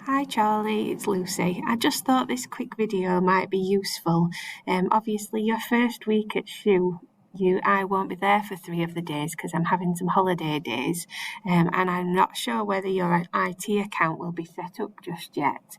Hi Charlie, it's Lucy. I just thought this quick video might be useful. Obviously your first week at SHU, I won't be there for 3 of the days because I'm having some holiday days, and I'm not sure whether your IT account will be set up just yet,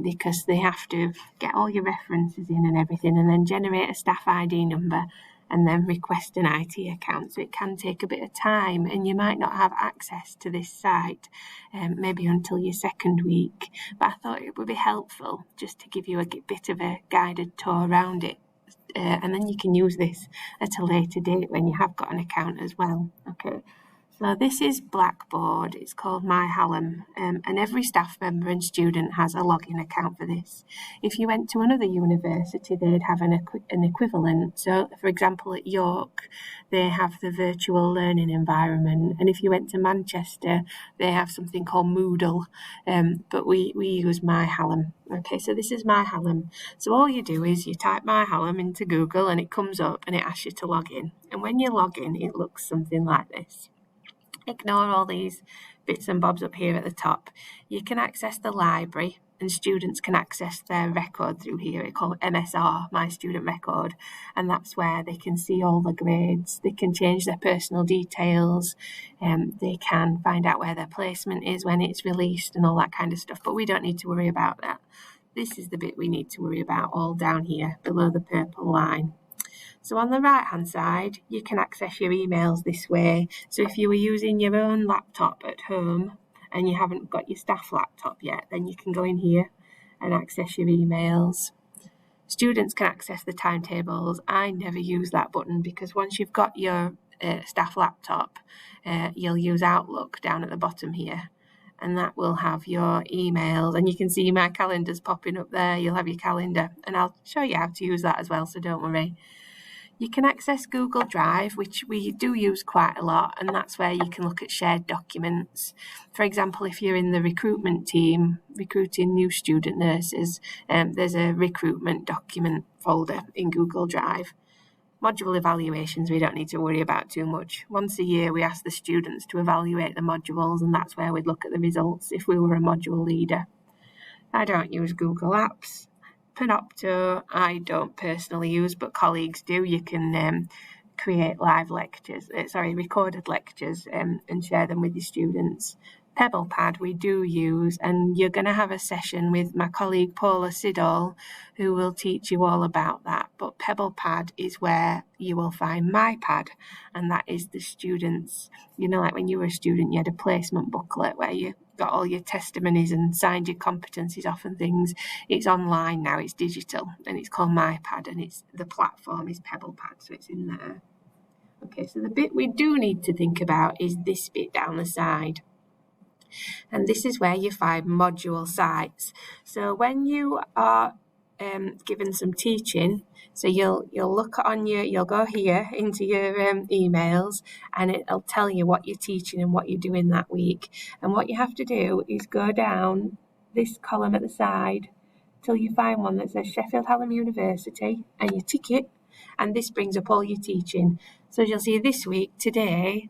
because they have to get all your references in and everything and then generate a staff ID number and then request an IT account. So it can take a bit of time and you might not have access to this site, maybe until your second week. But I thought it would be helpful just to give you a bit of a guided tour around it. And then you can use this at a later date when you have got an account as well. Okay. So this is Blackboard. It's called My Hallam, and every staff member and student has a login account for this. If you went to another university, they'd have an equivalent. So, for example, at York, they have the virtual learning environment, and if you went to Manchester, they have something called Moodle, but we use My Hallam. Okay, so this is My Hallam. So all you do is you type My Hallam into Google, and it comes up, and it asks you to log in. And when you log in, it looks something like this. Ignore all these bits and bobs up here at the top. You can access the library and students can access their record through here. It's called MSR, My Student Record, and that's where they can see all the grades. They can change their personal details, they can find out where their placement is when it's released and all that kind of stuff, but we don't need to worry about that. This is the bit we need to worry about, all down here below the purple line. So on the right hand side, you can access your emails this way. So if you were using your own laptop at home and you haven't got your staff laptop yet, then you can go in here and access your emails. Students can access the timetables. I never use that button because once you've got your staff laptop, you'll use Outlook down at the bottom here. And that will have your emails, and you can see my calendar's popping up there. You'll have your calendar, and I'll show you how to use that as well, so don't worry. You can access Google Drive, which we do use quite a lot, and that's where you can look at shared documents. For example, if you're in the recruitment team, recruiting new student nurses, there's a recruitment document folder in Google Drive. Module evaluations, we don't need to worry about too much. Once a year, we ask the students to evaluate the modules, and that's where we'd look at the results if we were a module leader. I don't use Google Apps. Panopto, I don't personally use, but colleagues do. You can create recorded lectures and share them with your students. PebblePad we do use, and you're going to have a session with my colleague Paula Siddall who will teach you all about that. But PebblePad is where you will find MyPad, and that is the students, like when you were a student, you had a placement booklet where you got all your testimonies and signed your competencies off and things. It's online now, it's digital, and it's called MyPad, and the platform is PebblePad, so it's in there. Okay, so the bit we do need to think about is this bit down the side. And this is where you find module sites. So when you are given some teaching, so you'll look on you'll go here into your emails, and it'll tell you what you're teaching and what you're doing that week. And what you have to do is go down this column at the side till you find one that says Sheffield Hallam University, and you tick it, and this brings up all your teaching. So you'll see this week, today,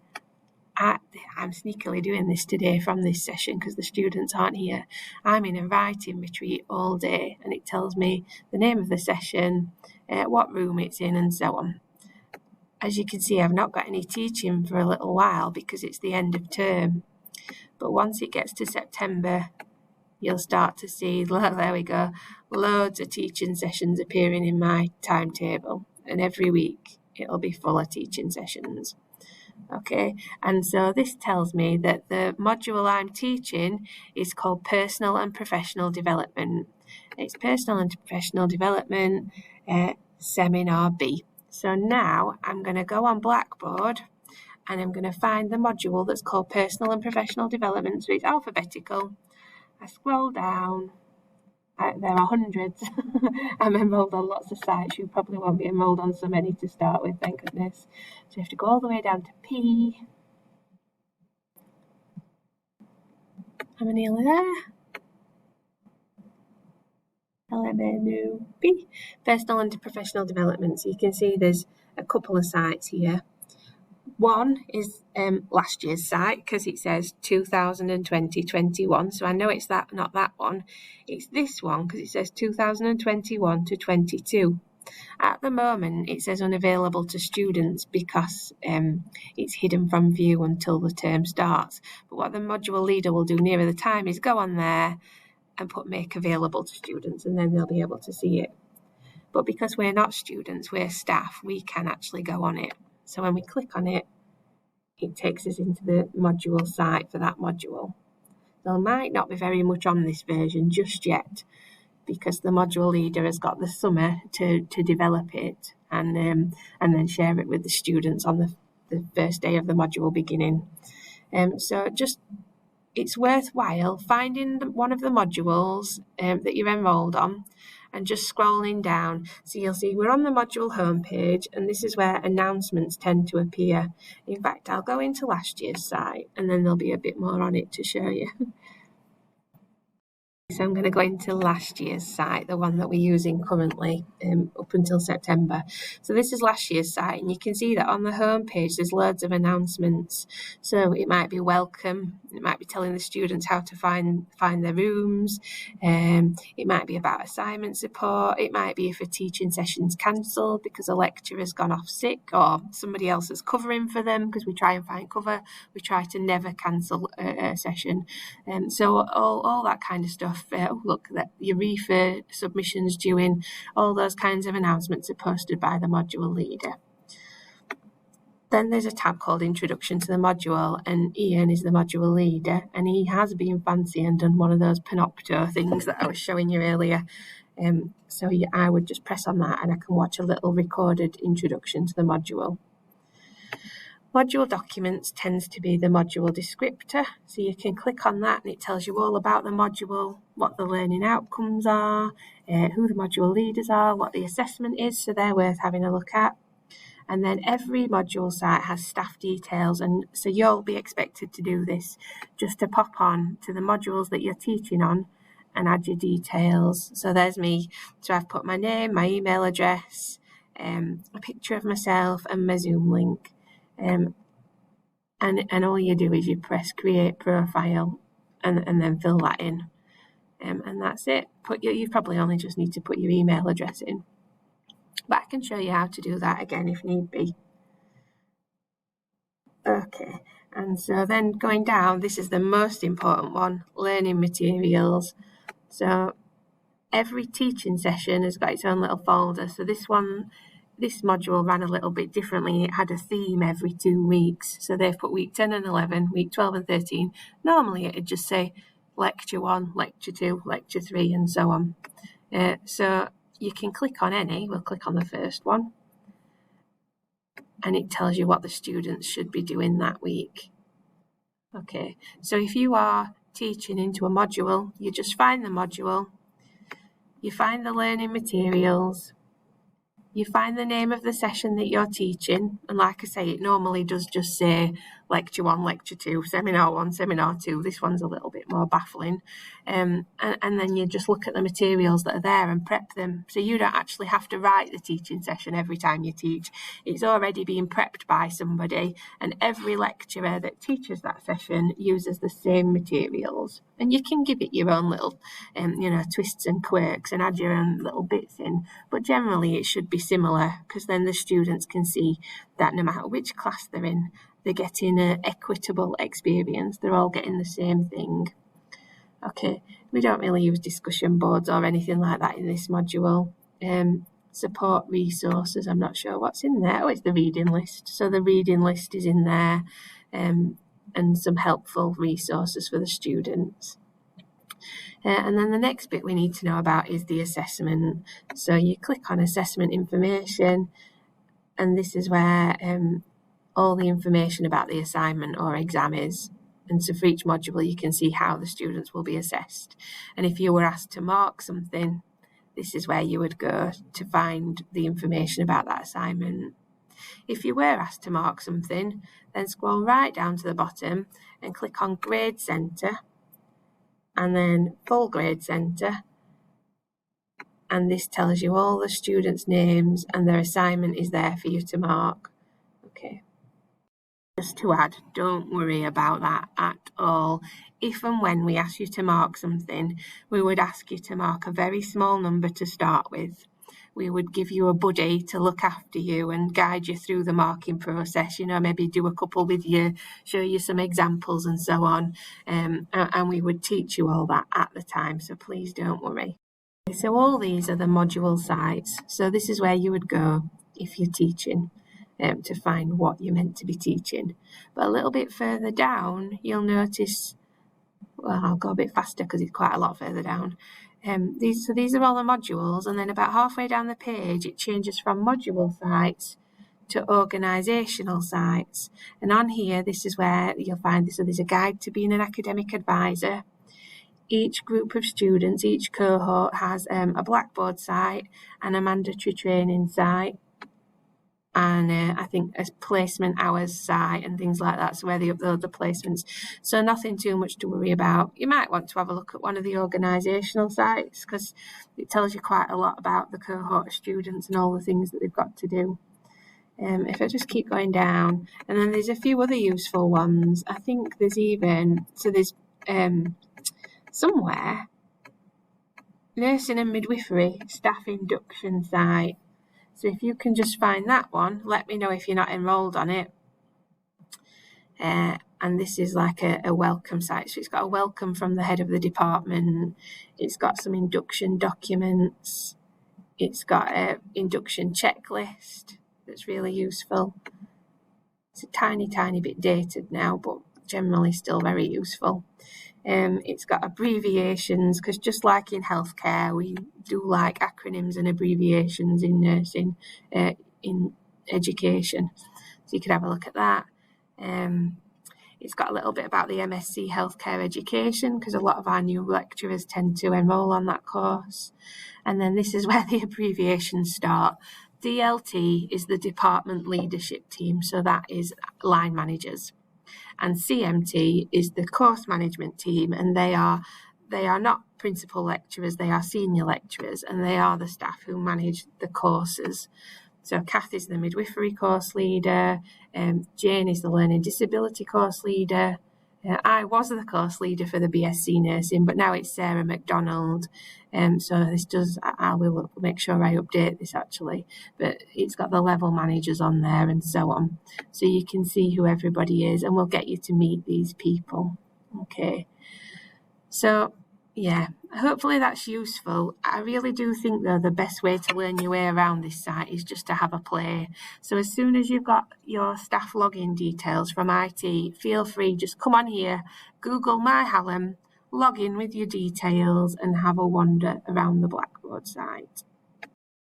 I'm sneakily doing this today from this session because the students aren't here. I'm in a writing retreat all day, and it tells me the name of the session, what room it's in, and so on. As you can see, I've not got any teaching for a little while because it's the end of term. But once it gets to September, you'll start to see, there we go, loads of teaching sessions appearing in my timetable. And every week it'll be full of teaching sessions. Okay, and so this tells me that the module I'm teaching is called Personal and Professional Development. It's Personal and Professional Development Seminar B. So now I'm going to go on Blackboard and I'm going to find the module that's called Personal and Professional Development. So it's alphabetical. I scroll down. There are hundreds. I'm enrolled on lots of sites. You probably won't be enrolled on so many to start with, thank goodness. So you have to go all the way down to P. I'm nearly there. LMNU P. Personal and Professional Development. So you can see there's a couple of sites here. One is last year's site because it says 2020-21, so I know it's not that one. It's this one because it says 2021 to 22. At the moment, it says unavailable to students because it's hidden from view until the term starts. But what the module leader will do nearer the time is go on there and put make available to students, and then they'll be able to see it. But because we're not students, we're staff, we can actually go on it. So when we click on it, it takes us into the module site for that module. There might not be very much on this version just yet, because the module leader has got the summer to develop it and then share it with the students on the first day of the module beginning. So it's worthwhile finding one of the modules that you're enrolled on and just scrolling down. So you'll see we're on the module homepage, and this is where announcements tend to appear. In fact, I'll go into last year's site and then there'll be a bit more on it to show you. So I'm going to go into last year's site, the one that we're using currently up until September. So this is last year's site, and you can see that on the home page there's loads of announcements. So it might be welcome, it might be telling the students how to find their rooms, it might be about assignment support, it might be if a teaching session's cancelled because a lecturer's gone off sick or somebody else is covering for them, because we try and find cover, we try to never cancel a session. So all that kind of stuff. Look, that your refer submissions due in, all those kinds of announcements are posted by the module leader. Then there's a tab called Introduction to the Module, and Ian is the module leader, and he has been fancy and done one of those Panopto things that I was showing you earlier. So I would just press on that and I can watch a little recorded introduction to the module. Module documents tends to be the module descriptor, so you can click on that and it tells you all about the module, what the learning outcomes are, who the module leaders are, what the assessment is, so they're worth having a look at. And then every module site has staff details, and so you'll be expected to do this, just to pop on to the modules that you're teaching on and add your details. So there's me, so I've put my name, my email address, a picture of myself and my Zoom link. And all you do is you press create profile and then fill that in, and that's it. You probably only just need to put your email address in, but I can show you how to do that again if need be. Okay, and so then going down, this is the most important one, learning materials. So every teaching session has got its own little folder. So this module ran a little bit differently. It had a theme every 2 weeks. So they've put week 10 and 11, week 12 and 13. Normally it'd just say lecture 1, lecture 2, lecture 3 and so on. So you can click on any. We'll click on the first one. And it tells you what the students should be doing that week. Okay, so if you are teaching into a module, you just find the module, you find the learning materials, you find the name of the session that you're teaching, and like I say, it normally does just say lecture 1, lecture 2, seminar 1, seminar 2. This one's a little bit more baffling. And then you just look at the materials that are there and prep them. So you don't actually have to write the teaching session every time you teach. It's already being prepped by somebody, and every lecturer that teaches that session uses the same materials. And you can give it your own little, twists and quirks and add your own little bits in. But generally it should be similar, because then the students can see that no matter which class they're in, they're getting an equitable experience. They're all getting the same thing. Okay, we don't really use discussion boards or anything like that in this module. Support resources, I'm not sure what's in there. Oh, it's the reading list. So the reading list is in there, and some helpful resources for the students. And then the next bit we need to know about is the assessment. So you click on assessment information, and this is where all the information about the assignment or exam is. And so for each module, you can see how the students will be assessed. And if you were asked to mark something, this is where you would go to find the information about that assignment. If you were asked to mark something, then scroll right down to the bottom and click on Grade Centre, and then Full Grade Centre. And this tells you all the students' names, and their assignment is there for you to mark. Okay. Just to add, don't worry about that at all. If and when we ask you to mark something, we would ask you to mark a very small number to start with. We would give you a buddy to look after you and guide you through the marking process, maybe do a couple with you, show you some examples and so on. And we would teach you all that at the time, so please don't worry. So all these are the module sites. So this is where you would go if you're teaching. To find what you're meant to be teaching. But a little bit further down, you'll notice, well, I'll go a bit faster because it's quite a lot further down. These are all the modules, and then about halfway down the page, it changes from module sites to organisational sites. And on here, this is where you'll find, so there's a guide to being an academic advisor. Each group of students, each cohort has a Blackboard site and a mandatory training site. And I think a placement hours site and things like that, so where they upload the placements. So nothing too much to worry about. You might want to have a look at one of the organisational sites because it tells you quite a lot about the cohort of students and all the things that they've got to do. If I just keep going down, and then there's a few other useful ones. I think there's even, so there's somewhere, nursing and midwifery staff induction site. So if you can just find that one, let me know if you're not enrolled on it. And this is like a welcome site. So it's got a welcome from the head of the department. It's got some induction documents. It's got an induction checklist that's really useful. It's a tiny, tiny bit dated now, but generally still very useful. It's got abbreviations, because just like in healthcare, we do like acronyms and abbreviations in nursing, in education. So you could have a look at that. It's got a little bit about the MSc Healthcare Education, because a lot of our new lecturers tend to enrol on that course. And then this is where the abbreviations start. DLT is the department leadership team, so that is line managers. And CMT is the course management team, and they are not principal lecturers, they are senior lecturers, and they are the staff who manage the courses. So Kath is the midwifery course leader, Jane is the learning disability course leader. I was the course leader for the BSc nursing, but now it's Sarah McDonald. So this does, I will make sure I update this actually, but it's got the level managers on there and so on. So you can see who everybody is, and we'll get you to meet these people. Okay. So yeah, hopefully that's useful. I really do think though the best way to learn your way around this site is just to have a play. So as soon as you've got your staff login details from IT, feel free, just come on here, Google My Hallam, log in with your details and have a wander around the Blackboard site.